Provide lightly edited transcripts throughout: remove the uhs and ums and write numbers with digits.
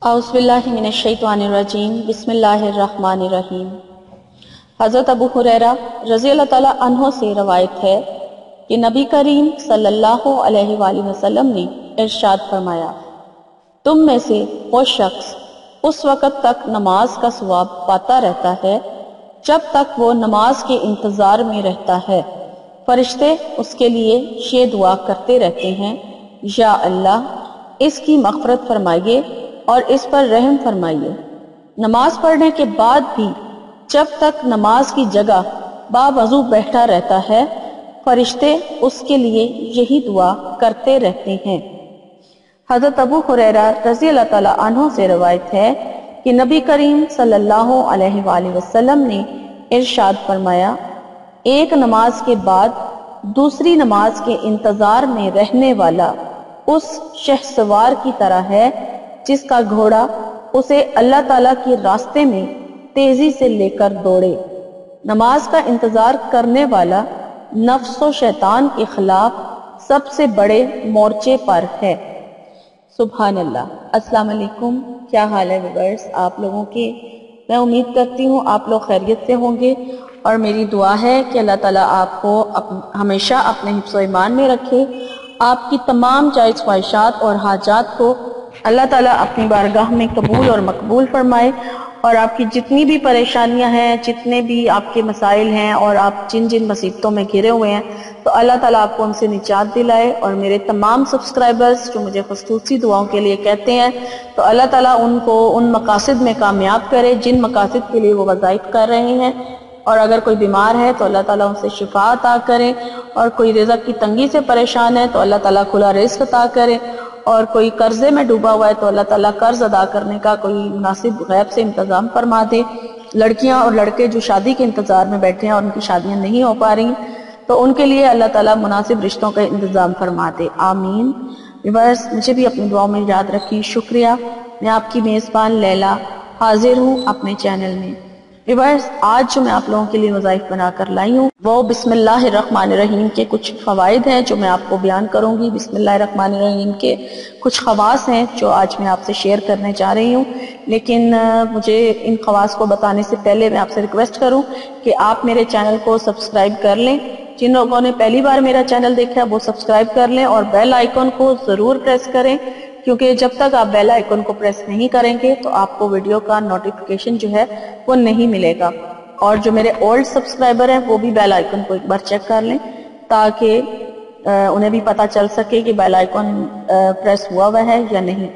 اعوذ باللہ من الشیطان الرجیم بسم اللہ الرحمن الرحیم۔ حضرت ابو ہریرہ رضی اللہ تعالیٰ عنہ سے روایت ہے کہ نبی کریم صلی اللہ علیہ وآلہ وسلم نے ارشاد فرمایا، تم میں سے وہ شخص اس وقت تک نماز کا ثواب پاتا رہتا ہے جب تک وہ نماز کے انتظار میں رہتا ہے، فرشتے اس کے لیے یہ دعا کرتے رہتے ہیں، یا اللہ اس کی مغفرت فرمائیے اور اس پر رحم فرمائیے۔ نماز پڑھنے کے بعد بھی جب تک نماز کی جگہ باوضو بیٹھا رہتا ہے، فرشتے اس کے لیے یہی دعا کرتے رہتے ہیں۔ حضرت ابو ہریرہ رضی اللہ تعالیٰ عنہ سے روایت ہے کہ نبی کریم صلی اللہ علیہ وآلہ وسلم نے ارشاد فرمایا، ایک نماز کے بعد دوسری نماز کے انتظار میں رہنے والا اس شہسوار کی طرح ہے جس کا گھوڑا اسے اللہ تعالیٰ کے راستے میں تیزی سے لے کر دوڑے۔ نماز کا انتظار کرنے والا نفس و شیطان کے خلاف سب سے بڑے مورچے پر ہے۔ سبحان اللہ۔ السلام علیکم، کیا حال ہے ویورز آپ لوگوں کے؟ میں امید کرتی ہوں آپ لوگ خیریت سے ہوں گے، اور میری دعا ہے کہ اللہ تعالیٰ آپ کو ہمیشہ اپنے حفظ و ایمان میں رکھے، آپ کی تمام جائز خواہشات اور حاجات کو اللہ تعالیٰ اپنی بارگاہ میں قبول اور مقبول فرمائے، اور آپ کی جتنی بھی پریشانیاں ہیں، جتنے بھی آپ کے مسائل ہیں، اور آپ جن جن مصیبتوں میں گھرے ہوئے ہیں، تو اللہ تعالیٰ آپ کو ان سے نجات دلائے۔ اور میرے تمام سبسکرائبرز جو مجھے خصوصی دعاؤں کے لیے کہتے ہیں، تو اللہ تعالیٰ ان کو ان مقاصد میں کامیاب کرے جن مقاصد کے لیے وہ وظائف کر رہے ہیں، اور اگر کوئی بیمار ہے تو اللہ تعالیٰ ان سے شفا عطا کرے، اور کوئی رزق کی تنگی سے پریشان ہے تو اللہ تعالیٰ کھلا رزق عطا کرے، اور کوئی قرضے میں ڈوبا ہوا ہے تو اللہ تعالیٰ قرض ادا کرنے کا کوئی مناسب غیب سے انتظام فرما دے۔ لڑکیاں اور لڑکے جو شادی کے انتظار میں بیٹھے ہیں اور ان کی شادیاں نہیں ہو پا رہی تو ان کے لیے اللہ تعالیٰ مناسب رشتوں کا انتظام فرما دے، آمین۔ ویورز مجھے بھی اپنی دعاؤں میں یاد رکھی، شکریہ۔ میں آپ کی میزبان لیلا حاضر ہوں اپنے چینل میں۔ ویورز آج جو میں آپ لوگوں کے لیے وظائف بنا کر لائی ہوں وہ بسم اللہ الرحمن الرحیم کے کچھ فوائد ہیں جو میں آپ کو بیان کروں گی۔ بسم اللہ الرحمن الرحیم کے کچھ خواص ہیں جو آج میں آپ سے شیئر کرنے جا رہی ہوں، لیکن مجھے ان خواص کو بتانے سے پہلے میں آپ سے ریکویسٹ کروں کہ آپ میرے چینل کو سبسکرائب کر لیں۔ جن لوگوں نے پہلی بار میرا چینل دیکھا وہ سبسکرائب کر لیں، اور بیل آئیکن کو ضرور پریس کریں، کیونکہ جب تک آپ بیل آئیکن کو پریس نہیں کریں گے تو آپ کو ویڈیو کا نوٹیفیکیشن جو ہے وہ نہیں ملے گا۔ اور جو میرے اولڈ سبسکرائبر ہیں وہ بھی بیل آئیکن کو ایک بار چیک کر لیں تاکہ انہیں بھی پتہ چل سکے کہ بیل آئیکن پریس ہوا ہے یا نہیں،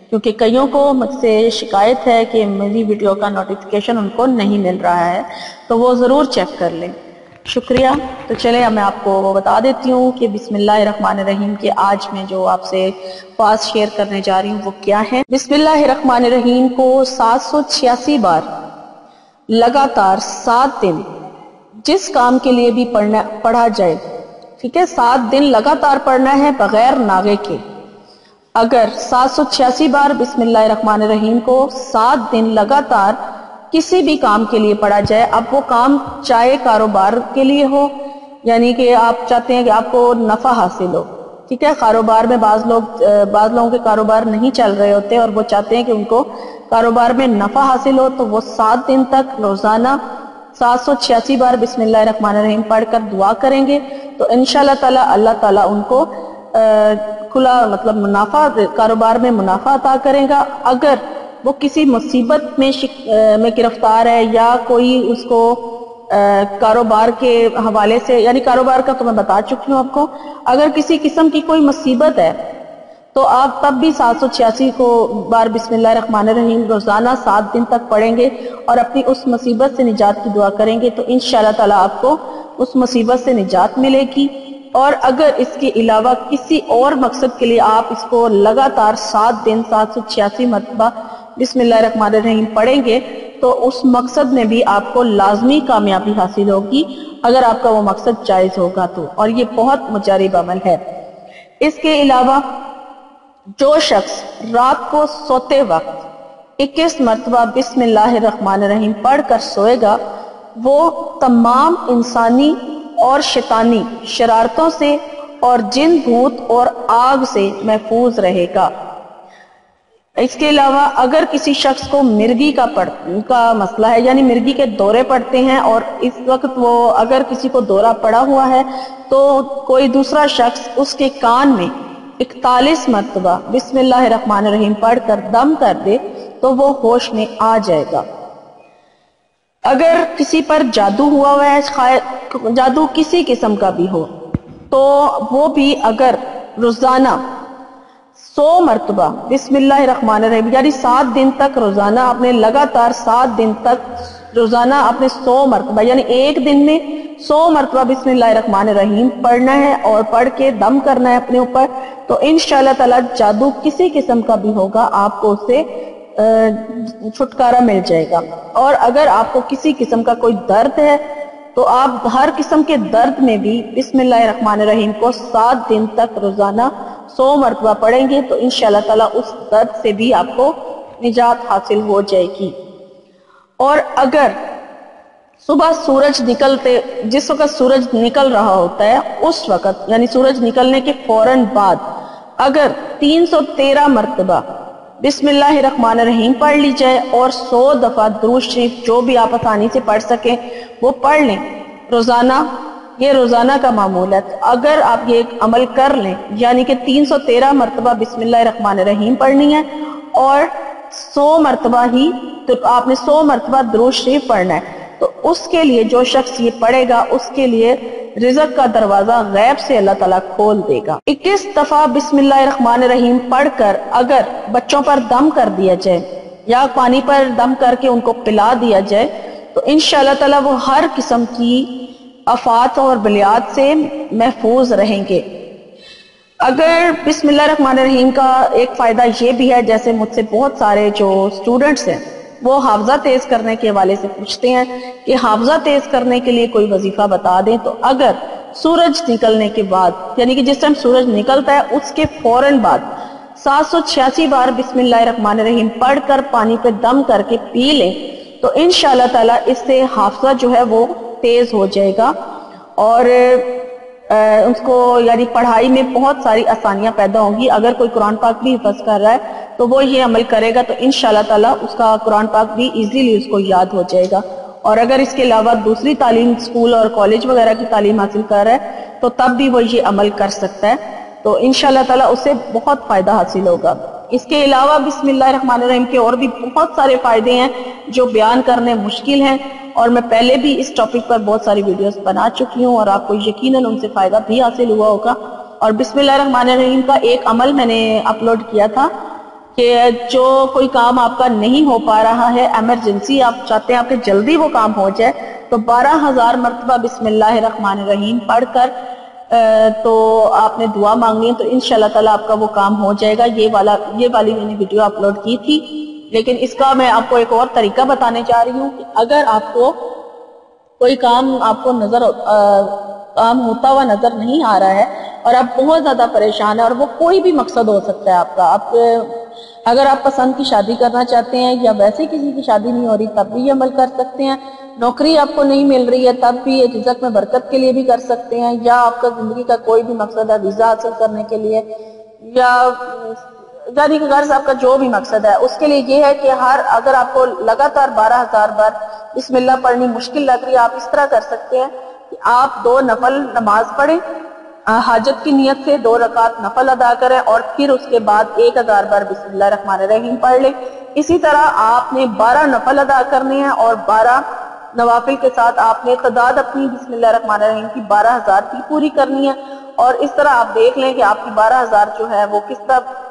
کیونکہ کئیوں کو مجھ سے شکایت ہے کہ میری ویڈیو کا نوٹیفیکیشن ان کو نہیں مل رہا ہے، تو وہ ضرور چیک کر لیں۔ شکریہ۔ تو چلیں اب میں آپ کو وہ بتا دیتی ہوں کہ بسم اللہ الرحمن الرحیم کے آج میں جو آپ سے خواص شیئر کرنے جا رہی ہوں وہ کیا ہے۔ بسم اللہ الرحمن الرحیم کو 786 بار لگاتار 7 دن جس کام کے لیے بھی پڑھا جائے، ٹھیک ہے، 7 دن لگاتار پڑھنا ہے بغیر ناغے کے۔ اگر 786 بار بسم اللہ الرحمن الرحیم کو 7 دن لگاتار کسی بھی کام کے لیے پڑھا جائے، اب وہ کام چاہے کاروبار کے لیے ہو، یعنی کہ آپ چاہتے ہیں کہ آپ کو نفع حاصل ہو، ٹھیک ہے، کاروبار میں بعض لوگوں کے کاروبار نہیں چل رہے ہوتے اور وہ چاہتے ہیں کہ ان کو کاروبار میں نفع حاصل ہو، تو وہ 7 دن تک روزانہ 786 بار بسم اللہ الرحمن الرحیم پڑھ کر دعا کریں گے تو انشاءاللہ تعالی اللہ تعالیٰ ان کو کھلا منافع، کاروبار میں منافع عطا کرے گا۔ اگر وہ کسی مصیبت میں گرفتار ہے یا کوئی اس کو کاروبار کے حوالے سے، یعنی کاروبار کا تو میں بتا چکی ہوں آپ کو، اگر کسی قسم کی کوئی مصیبت ہے تو آپ تب بھی 786 بار بسم اللہ الرحمن الرحیم روزانہ 7 دن تک پڑھیں گے اور اپنی اس مصیبت سے نجات کی دعا کریں گے تو انشاءاللہ تعالیٰ آپ کو اس مصیبت سے نجات ملے گی۔ اور اگر اس کے علاوہ کسی اور مقصد کے لیے آپ اس کو لگاتار 7 دن 786 مرتبہ بسم اللہ الرحمن الرحیم پڑھیں گے تو اس مقصد میں بھی آپ کو لازمی کامیابی حاصل ہوگی، اگر آپ کا وہ مقصد جائز ہوگا تو، اور یہ بہت مجرب عمل ہے۔ اس کے علاوہ جو شخص رات کو سوتے وقت 21 مرتبہ بسم اللہ الرحمن الرحیم پڑھ کر سوئے گا، وہ تمام انسانی اور شیطانی شرارتوں سے اور جن بھوت اور آگ سے محفوظ رہے گا۔ اس کے علاوہ اگر کسی شخص کو مرگی کا مسئلہ ہے، یعنی مرگی کے دورے پڑتے ہیں، اور اس وقت وہ اگر کسی کو دورہ پڑا ہوا ہے تو کوئی دوسرا شخص اس کے کان میں 41 مرتبہ بسم اللہ الرحمن الرحیم پڑھ کر دم کر دے تو وہ ہوش میں آ جائے گا۔ اگر کسی پر جادو ہوا ہوا ہے، جادو کسی قسم کا بھی ہو، تو وہ بھی اگر روزانہ 100 مرتبہ بسم اللہ الرحمن الرحیم، یعنی 7 دن تک روزانہ اپنے لگاتار 7 دن تک روزانہ اپنے 100 مرتبہ، یعنی ایک دن میں 100 مرتبہ بسم اللہ الرحمن الرحیم پڑھنا ہے اور پڑھ کے دم کرنا ہے اپنے اوپر، تو انشاءاللہ تعالی جادو کسی قسم کا بھی ہوگا آپ کو اسے چھٹکارا مل جائے گا۔ اور اگر آپ کو کسی قسم کا کوئی درد ہے تو آپ ہر قسم کے درد میں بھی بسم اللہ الرحمن الرحیم کو 7 دن تک روزانہ 100 مرتبہ پڑھیں گے تو انشاءاللہ تعالی اس درد سے بھی آپ کو نجات حاصل ہو جائے گی۔ اور اگر صبح جس وقت سورج نکل رہا ہوتا ہے اس وقت، یعنی سورج نکلنے کے فوراً بعد اگر 313 مرتبہ بسم اللہ الرحمن الرحیم پڑھ لی جائے اور 100 دفعہ درود شریف جو بھی آپ آسانی سے پڑھ سکیں وہ پڑھ لیں روزانہ، یہ روزانہ کا معمول ہے۔ اگر آپ یہ عمل کر لیں، یعنی کہ 313 مرتبہ بسم اللہ الرحمن الرحیم پڑھنی ہے اور 100 مرتبہ ہی تو آپ نے 100 مرتبہ درود شریف پڑھنا ہے، تو اس کے لیے جو شخص یہ پڑھے گا اس کے لیے رزق کا دروازہ غیب سے اللہ تعالیٰ کھول دے گا۔ 21 دفعہ بسم اللہ الرحمن الرحیم پڑھ کر اگر بچوں پر دم کر دیا جائے یا پانی پر دم کر کے ان کو پلا دیا جائے تو انشاءاللہ تعالیٰ وہ ہر قسم کی آفات اور بلیات سے محفوظ رہیں گے۔ اگر بسم اللہ الرحمن الرحیم کا ایک فائدہ یہ بھی ہے، جیسے مجھ سے بہت سارے جو اسٹوڈنٹس ہیں وہ حافظہ تیز کرنے کے حوالے سے پوچھتے ہیں کہ حافظہ تیز کرنے کے لیے کوئی وظیفہ بتا دیں، تو اگر سورج نکلنے کے بعد، یعنی کہ جس ٹائم سورج نکلتا ہے اس کے فوراً بعد 786 بار بسم اللہ الرحمن الرحیم پڑھ کر پانی پہ دم کر کے پی لیں تو انشاءاللہ تعالیٰ اس سے حافظہ جو ہے وہ تیز ہو جائے گا اور اس کو یعنی پڑھائی میں بہت ساری آسانیاں پیدا ہوں گی۔ اگر کوئی قرآن پاک بھی حفظ کر رہا ہے تو وہ یہ عمل کرے گا تو انشاءاللہ تعالیٰ اس کا قرآن پاک بھی ایزیلی اس کو یاد ہو جائے گا، اور اگر اس کے علاوہ دوسری تعلیم اسکول اور کالج وغیرہ کی تعلیم حاصل کر رہا ہے تو تب بھی وہ یہ عمل کر سکتا ہے، تو انشاءاللہ تعالیٰ اسے بہت فائدہ حاصل ہوگا۔ اس کے علاوہ بسم اللہ الرحمن الرحیم کے اور بھی بہت سارے فائدے ہیں جو بیان کرنے مشکل ہیں، اور میں پہلے بھی اس ٹاپک پر بہت ساری ویڈیوز بنا چکی ہوں اور آپ کو یقیناً ان سے فائدہ بھی حاصل ہوا ہوگا۔ اور بسم اللہ الرحمن الرحیم کا ایک عمل میں نے اپلوڈ کیا تھا کہ جو کوئی کام آپ کا نہیں ہو پا رہا ہے، ایمرجنسی آپ چاہتے ہیں آپ کے جلدی وہ کام ہو جائے، تو 12,000 مرتبہ بسم اللہ الرحمن الرحیم پڑھ کر تو آپ نے دعا مانگنی ہے تو انشاءاللہ تعالیٰ آپ کا وہ کام ہو جائے گا۔ یہ والی میں نے ویڈیو اپلوڈ کی تھی، لیکن اس کا میں آپ کو ایک اور طریقہ بتانے جا رہی ہوں کہ اگر آپ کو کوئی کام آپ کو کام ہوتا ہوا نظر نہیں آ رہا ہے اور آپ بہت زیادہ پریشان ہیں، اور وہ کوئی بھی مقصد ہو سکتا ہے آپ کا، اگر آپ پسند کی شادی کرنا چاہتے ہیں یا ویسے کسی کی شادی نہیں ہو رہی تب بھی یہ عمل کر سکتے ہیں، نوکری آپ کو نہیں مل رہی ہے تب بھی یہ رزق میں برکت کے لیے بھی کر سکتے ہیں، یا آپ کا زندگی کا کوئی بھی مقصد ہے ویزا حاصل کرنے کے لیے، یا یعنی کہ غرض آپ کا جو بھی مقصد ہے اس کے لیے یہ ہے کہ اگر آپ کو لگاتار 12,000 بار بسم اللہ پڑھنی مشکل لگ رہی ہے، آپ اس طرح کر سکتے ہیں کہ آپ 2 نفل نماز پڑھیں، حاجت کی نیت سے 2 رکعت نفل ادا کریں اور پھر اس کے بعد 1000 بار بسم اللہ الرحمن الرحیم پڑھ لیں۔ اسی طرح آپ نے 12 نفل ادا کرنے ہیں اور 12 نوافل کے ساتھ آپ نے تعداد اپنی بسم اللہ الرحمن الرحیم کی 12,000 کی پوری کرنی ہے، اور اس طرح آپ دیکھ لیں کہ آپ کی 12,000 جو ہے وہ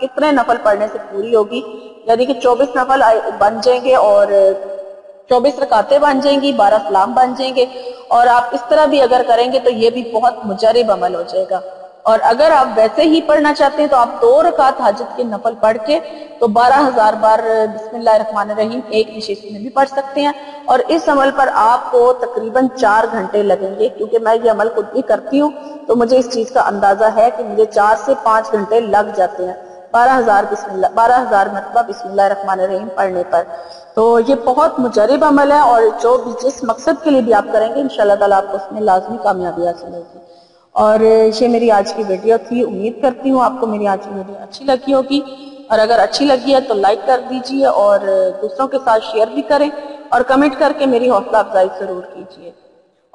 کتنے نفل پڑھنے سے پوری ہوگی، یعنی کہ 24 نفل بن جائیں گے اور 24 رکعتیں بن جائیں گی، 12 سلام بن جائیں گے، اور آپ اس طرح بھی اگر کریں گے تو یہ بھی بہت مجرب عمل ہو جائے گا۔ اور اگر آپ ویسے ہی پڑھنا چاہتے ہیں تو آپ 2 رکعت حاجت کے نفل پڑھ کے تو 12,000 بار بسم اللہ الرحمن الرحیم ایک نشست میں بھی پڑھ سکتے ہیں، اور اس عمل پر آپ کو تقریباً 4 گھنٹے لگیں گے، کیونکہ میں یہ عمل خود بھی کرتی ہوں تو مجھے اس چیز کا اندازہ ہے کہ مجھے 4 سے 5 گھنٹے لگ جاتے ہیں 12,000 مرتبہ بسم اللہ الرحمن الرحیم پڑھنے پر۔ تو یہ بہت مجرب عمل ہے، اور جس مقصد کے لیے بھی آپ کریں گے انشاءاللہ تعالیٰ آپ کو اس میں لازمی کامیابی حاصل ہوگی۔ اور یہ میری آج کی ویڈیو تھی، امید کرتی ہوں آپ کو میری آج کی ویڈیو اچھی لگی ہوگی۔ اور اگر اچھی لگی ہے تو لائک کر دیجئے اور دوسروں کے ساتھ شیئر بھی کریں اور کمنٹ کر کے میری حوصلہ افزائی ضرور کیجئے.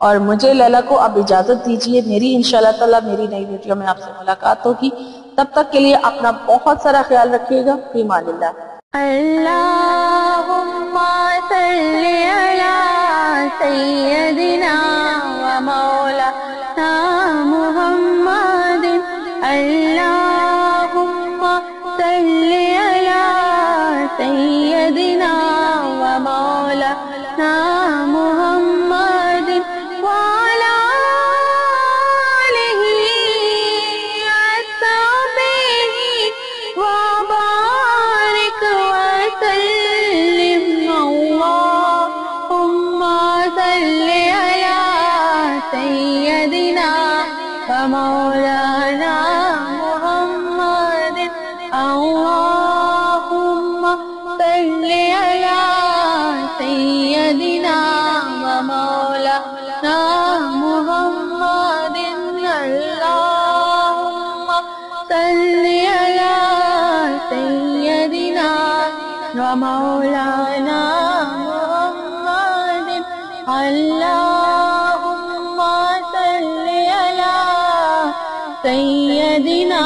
اور مجھے لیلا کو اب اجازت دیجئے. میری انشاءاللہ تعالی میری نئی ویڈیو میں آپ سے ملاقات ہوگی. تب تک کے لیے اپنا بہت سارا خیال رکھیے گا. فی امان اللہ. اللہم صلی علی سیدنا و مولانا محمد. اللہم صلی علی سیدنا و مولانا محمد وعلی آلہ وصحبہ وبارک وسلم. اللہم صلی علی سیدنا و مولانا محمد. اللہم صلی علی سیدنا و مولانا محمد. اللہم صلی علی سیدنا و مولانا محمد. اللہم صلی علی سیدنا